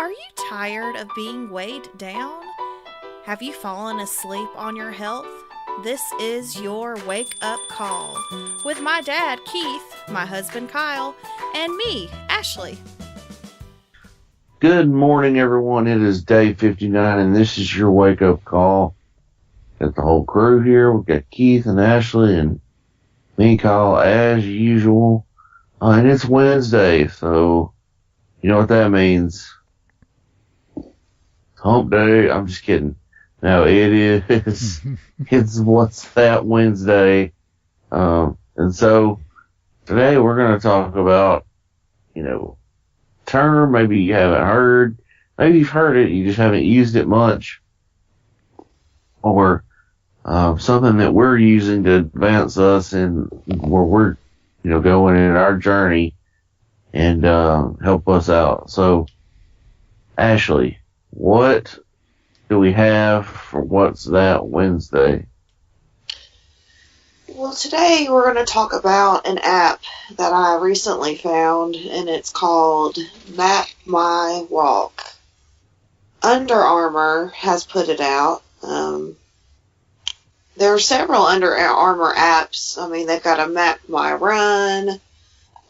Are you tired of being weighed down? Have you fallen asleep on your health? This is your wake up call with my dad, Keith, my husband, Kyle, and me, Ashley. Good morning, everyone. It is day 59, and this is your wake up call. Got the whole crew here. We've got Keith and Ashley and me, Kyle, as usual. And it's Wednesday, so you know what that means. Hump day. I'm just kidding. No, it is. It's What's That Wednesday. And so today we're going to talk about, term maybe you haven't heard. Maybe you've heard it, you just haven't used it much. Or something that we're using to advance us in where we're, going in our journey and help us out. So, Ashley, what do we have for What's That Wednesday? Well, today we're going to talk about an app that I recently found, and it's called Map My Walk. Under Armour has put it out. There are several Under Armour apps. I mean, they've got a Map My Run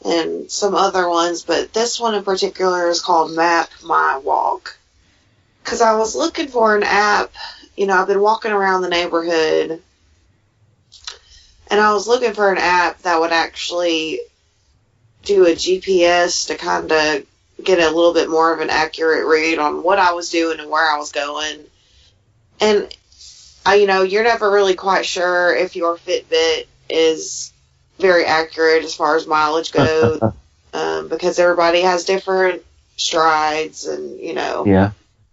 and some other ones, but this one in particular is called Map My Walk. Because I was looking for an app, I've been walking around the neighborhood, and I was looking for an app that would actually do a GPS to kind of get a little bit more of an accurate read on what I was doing and where I was going. And, you're never really quite sure if your Fitbit is very accurate as far as mileage goes, because everybody has different strides and, Yeah.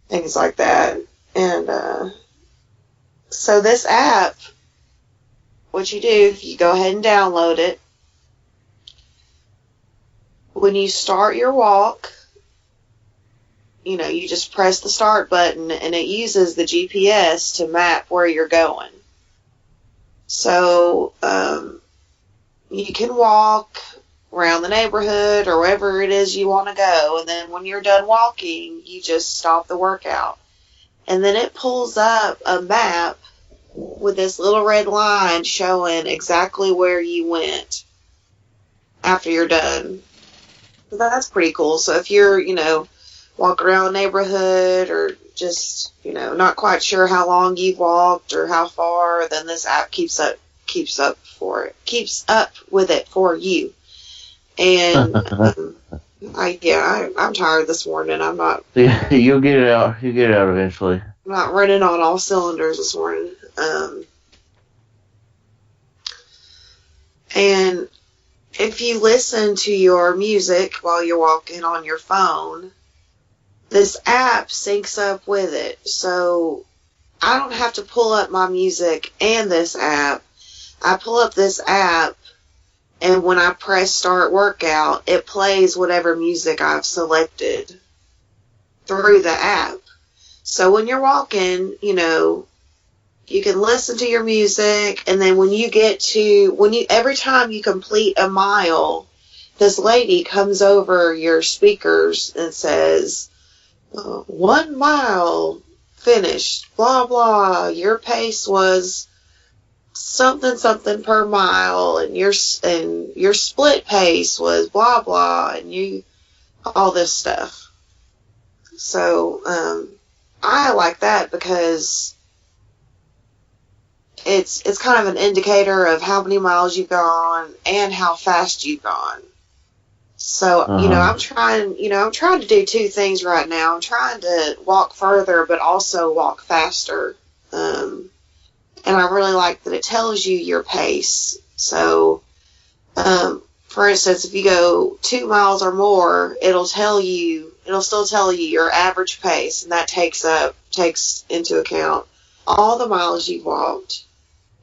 things like that. And so this app, what you do, you go ahead and download it. When you start your walk, you just press the start button, and it uses the GPS to map where you're going. So you can walk around the neighborhood or wherever it is you want to go, and then when you're done walking, you just stop the workout. And then it pulls up a map with this little red line showing exactly where you went after you're done. So that's pretty cool. So if you're, walking around the neighborhood or just, not quite sure how long you've walked or how far, then this app keeps up with it for you. And I'm tired this morning. I'm not. Yeah, you'll get it out. You'll get it out eventually. I'm not running on all cylinders this morning. And if you listen to your music while you're walking on your phone, this app syncs up with it. So I don't have to pull up my music and this app. I pull up this app, and when I press start workout, it plays whatever music I've selected through the app. So when you're walking, you can listen to your music, and then every time you complete a mile, this lady comes over your speakers and says, 1 mile finished, blah, blah, your pace was something, something per mile, and your split pace was blah, blah, and all this stuff. So, I like that because it's kind of an indicator of how many miles you've gone and how fast you've gone. So, I'm trying to do two things right now. I'm trying to walk further, but also walk faster. And I really like that it tells you your pace. So, for instance, if you go 2 miles or more, it'll still tell you your average pace, and that takes into account all the miles you've walked,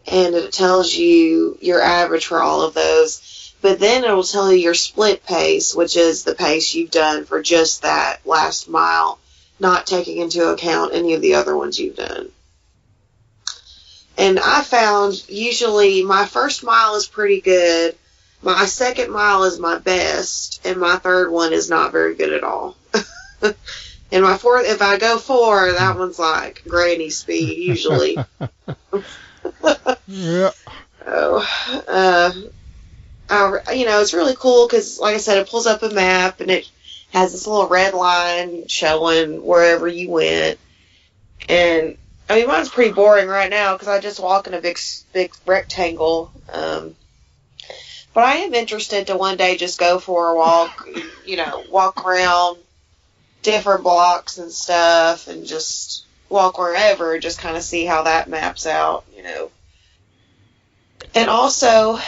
and it tells you your average for all of those. But then it'll tell you your split pace, which is the pace you've done for just that last mile, not taking into account any of the other ones you've done. And I found usually my first mile is pretty good, my second mile is my best, and my third one is not very good at all. And my fourth, if I go 4, that one's like granny speed usually. Yeah. So, it's really cool because, like I said, it pulls up a map and it has this little red line showing wherever you went. And I mean, mine's pretty boring right now because I just walk in a big rectangle. But I am interested to one day just go for a walk, walk around different blocks and stuff and just walk wherever, just kind of see how that maps out, And also,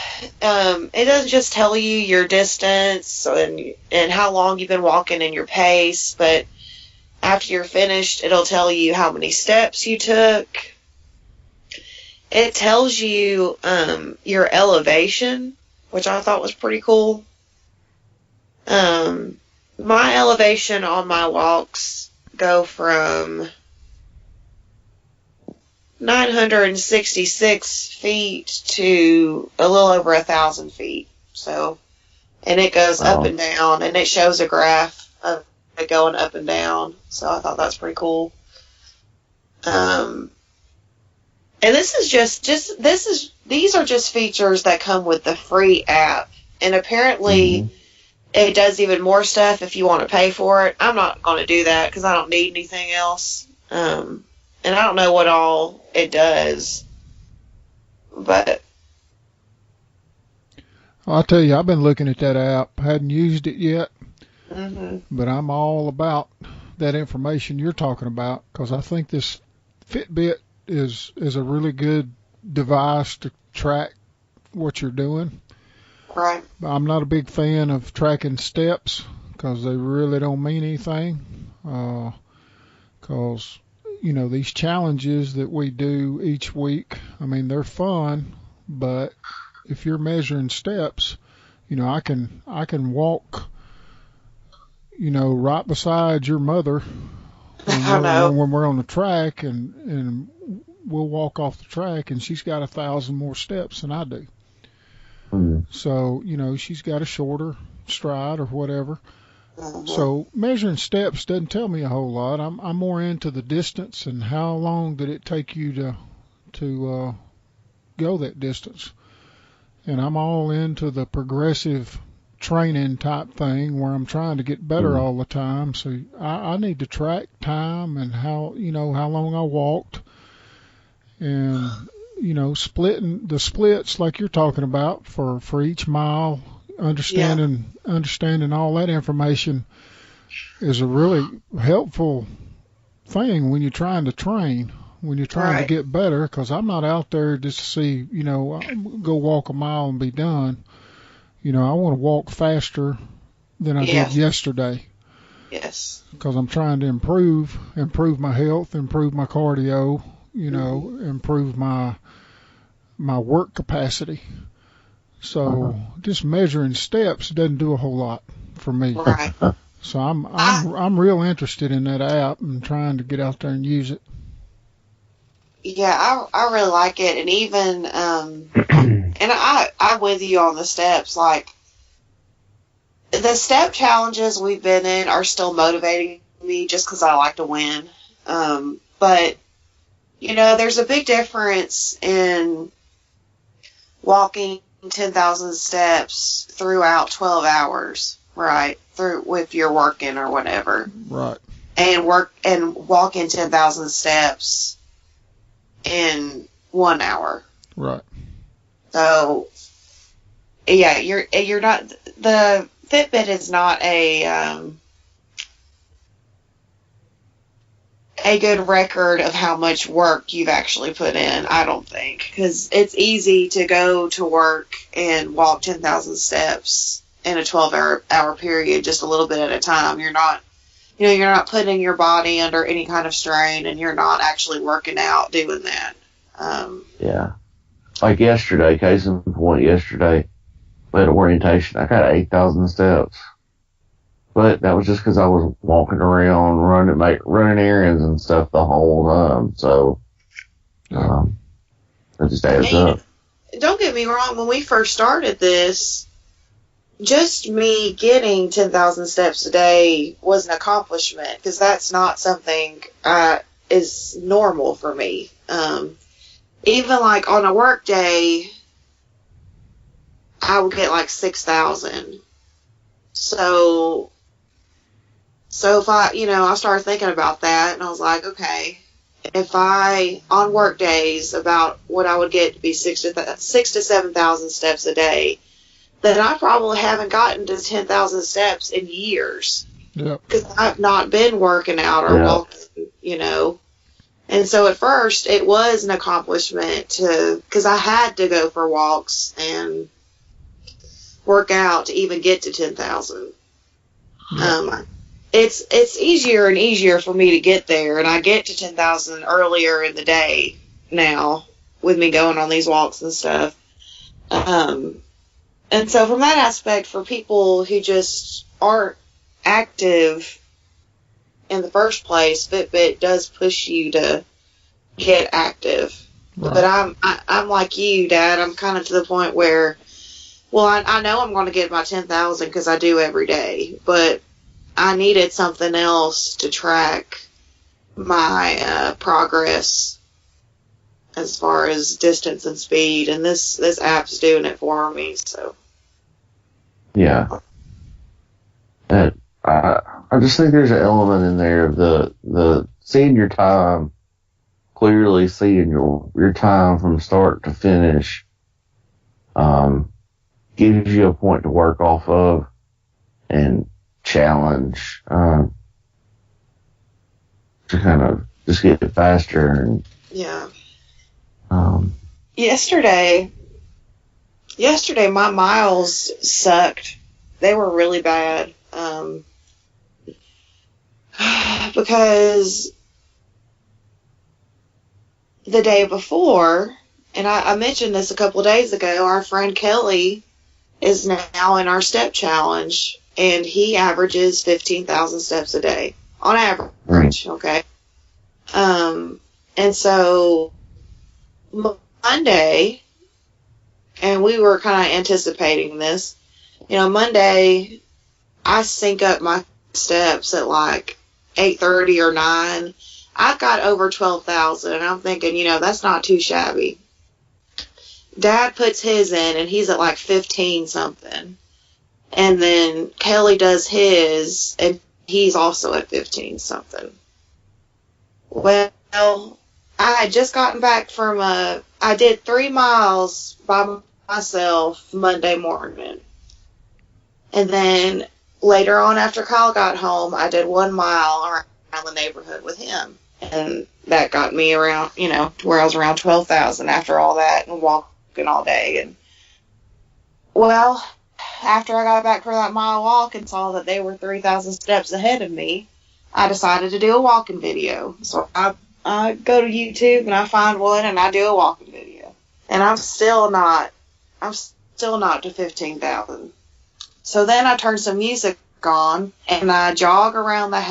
it doesn't just tell you your distance and how long you've been walking and your pace, but after you're finished, it'll tell you how many steps you took. It tells you your elevation, which I thought was pretty cool. My elevation on my walks go from 966 feet to a little over 1,000 feet. So, and it goes up and down, and it shows a graph of it going up and down. So I thought that's pretty cool. And this is these are just features that come with the free app. And apparently it does even more stuff if you want to pay for it. I'm not going to do that because I don't need anything else. And I don't know what all it does. But I'll tell you, I've been looking at that app. I hadn't used it yet. But I'm all about that information you're talking about because I think this Fitbit is a really good device to track what you're doing. Right. I'm not a big fan of tracking steps because they really don't mean anything. Because, these challenges that we do each week, I mean, they're fun, but if you're measuring steps, I can walk, right beside your mother when we're on the track and we'll walk off the track and she's got 1,000 more steps than I do. So, she's got a shorter stride or whatever. So measuring steps doesn't tell me a whole lot. I'm more into the distance and how long did it take you to go that distance. And I'm all into the progressive training type thing where I'm trying to get better all the time. So I need to track time and how long I walked and, splitting the splits like you're talking about for each mile, understanding all that information is a really helpful thing when you're trying to train, when you're trying to get better, because I'm not out there just to see, go walk a mile and be done. I want to walk faster than I did yesterday. Yes. Because I'm trying to improve my health, improve my cardio, improve my work capacity. So just measuring steps doesn't do a whole lot for me. Right. So I'm real interested in that app and trying to get out there and use it. Yeah, I really like it, and even and I'm with you on the steps. Like the step challenges we've been in are still motivating me just because I like to win. But there's a big difference in walking 10,000 steps throughout 12 hours, right? If you're working or whatever, right? And walking 10,000 steps in 1 hour, right? So, yeah, you're not, the Fitbit is not a good record of how much work you've actually put in, I don't think, because it's easy to go to work and walk 10,000 steps in a 12-hour period, just a little bit at a time. You're not, you're not putting your body under any kind of strain, and you're not actually working out doing that. Yeah. Like yesterday, case in point, we had orientation. I got 8,000 steps. But that was just because I was walking around, running errands and stuff the whole time. So, it just adds up. Don't get me wrong. When we first started this, just me getting 10,000 steps a day was an accomplishment, because that's not something is normal for me. Even like on a work day, I would get like 6,000. So if I started thinking about that, and I was like, okay, if I, on work days, about what I would get to be 6 to 7,000 steps a day, then I probably haven't gotten to 10,000 steps in years. Yep. Because I've not been working out or walking, And so at first, it was an accomplishment because I had to go for walks and work out to even get to 10,000. Yep. It's easier and easier for me to get there, and I get to 10,000 earlier in the day now with me going on these walks and stuff. And so from that aspect, for people who just aren't active in the first place, Fitbit does push you to get active. Right. But I'm like you, Dad. I'm kind of to the point where, well, I know I'm going to get my 10,000 because I do every day, but I needed something else to track my progress as far as distance and speed, and this app's doing it for me. So yeah, and I just think there's an element in there of the seeing your time, clearly seeing your time from start to finish, gives you a point to work off of and challenge, to kind of just get it faster. And yeah. Yesterday my miles sucked. They were really bad. Because the day before, and I mentioned this a couple of days ago, our friend Kelly is now in our step challenge, and he averages 15,000 steps a day on average. Okay. And so Monday, and we were kind of anticipating this, Monday I sync up my steps at like 8:30 or 9. I got over 12,000, and I'm thinking, that's not too shabby. Dad puts his in, and he's at like 15 something. And then Kelly does his, and he's also at 15 something. Well, I had just gotten back from I did 3 miles by myself Monday morning. And then later on, after Kyle got home, I did 1 mile around the neighborhood with him. And that got me around, to where I was around 12,000 after all that and walking all day. And, well, after I got back for that mile walk and saw that they were 3,000 steps ahead of me, I decided to do a walking video. So I go to YouTube and I find one and I do a walking video. And I'm still not to 15,000. So then I turn some music on and I jog around the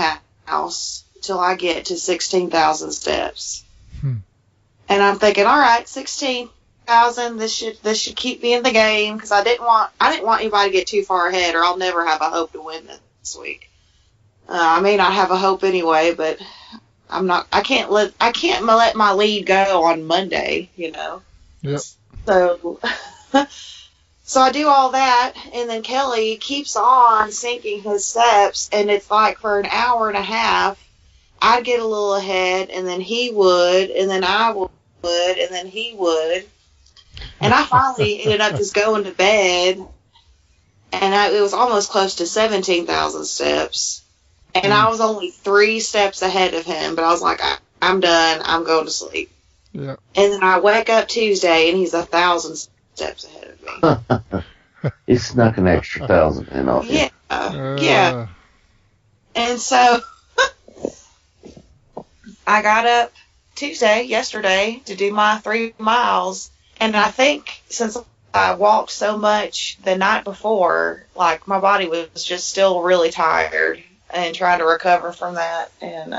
house till I get to 16,000 steps. And I'm thinking, all right, 16,000. This should keep me in the game, because I didn't want anybody to get too far ahead, or I'll never have a hope to win this week. I may not have a hope anyway, but I can't let my lead go on Monday, Yep. So I do all that, and then Kelly keeps on syncing his steps, and it's like for an hour and a half, I'd get a little ahead, and then he would, and then I would, and then he would. And I finally ended up just going to bed, and it was almost close to 17,000 steps. And I was only 3 steps ahead of him, but I was like, I'm done. I'm going to sleep. Yeah. And then I wake up Tuesday, and he's 1,000 steps ahead of me. He snuck an extra 1,000 in off you. Yeah. And so I got up yesterday, to do my 3 miles. And I think since I walked so much the night before, like, my body was just still really tired and trying to recover from that. And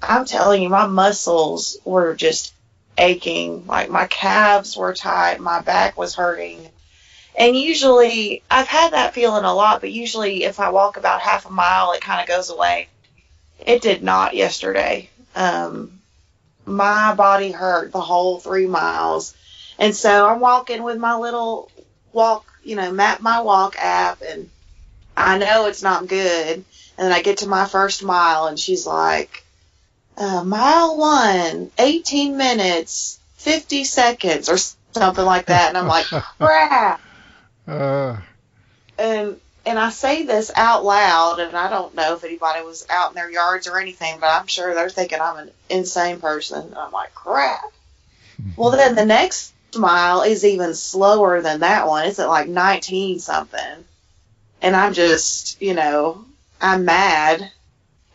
I'm telling you, my muscles were just aching. Like, my calves were tight, my back was hurting. And usually, I've had that feeling a lot, but usually if I walk about half a mile, it kind of goes away. It did not yesterday. My body hurt the whole 3 miles. And so I'm walking with my little walk, Map My Walk app, and I know it's not good. And then I get to my first mile, and she's like, mile 1, 18 minutes, 50 seconds, or something like that. And I'm like, crap. And I say this out loud, and I don't know if anybody was out in their yards or anything, but I'm sure they're thinking I'm an insane person. And I'm like, crap. Well, then the next mile is even slower than that one. It's at like 19 something. And I'm just, I'm mad.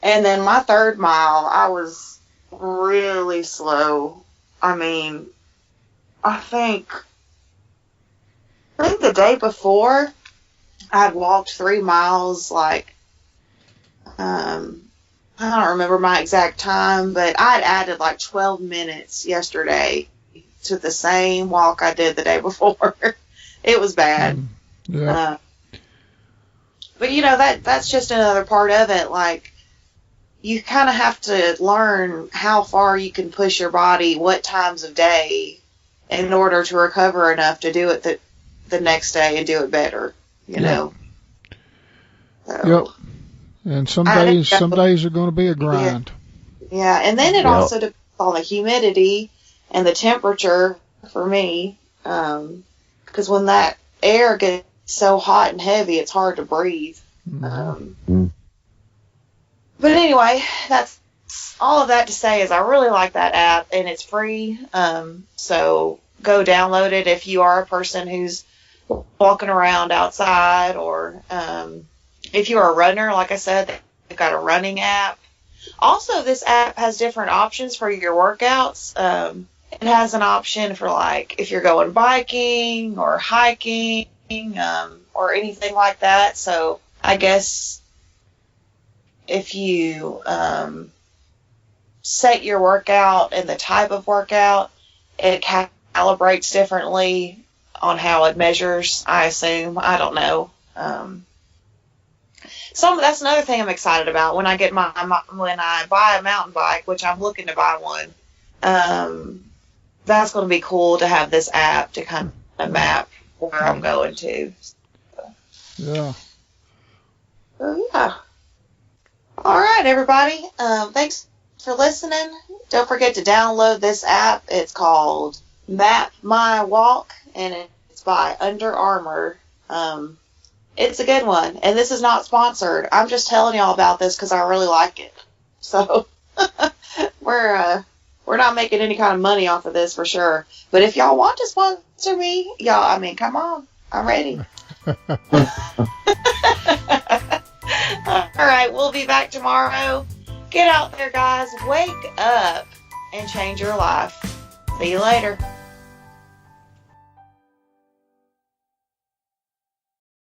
And then my third mile, I was really slow. I mean, I think the day before, I'd walked 3 miles, I don't remember my exact time, but I'd added like 12 minutes yesterday to the same walk I did the day before. It was bad. Yeah. But that's just another part of it. Like, you kind of have to learn how far you can push your body, what times of day, in order to recover enough to do it the next day and do it better. You know. So, yep. And some days are going to be a grind. Yeah, and then it also depends on the humidity and the temperature for me, because when that air gets so hot and heavy, it's hard to breathe. But anyway, that's all of that to say is I really like that app, and it's free. So go download it if you are a person who's walking around outside, or if you're a runner, like I said, they've got a running app. Also, this app has different options for your workouts. It has an option for, like, if you're going biking or hiking or anything like that. So I guess if you set your workout and the type of workout, it calibrates differently on how it measures, I assume. I don't know. That's another thing I'm excited about when I get when I buy a mountain bike, which I'm looking to buy one. That's going to be cool to have this app to kind of map where I'm going to. Yeah. So, yeah. All right, everybody. Thanks for listening. Don't forget to download this app. It's called Map My Walk, and it's by Under Armour. It's a good one, and this is not sponsored. I'm just telling y'all about this because I really like it. So we're not making any kind of money off of this for sure. But if y'all want to sponsor me, come on, I'm ready. All right, we'll be back tomorrow. Get out there, guys. Wake up and change your life. See you later.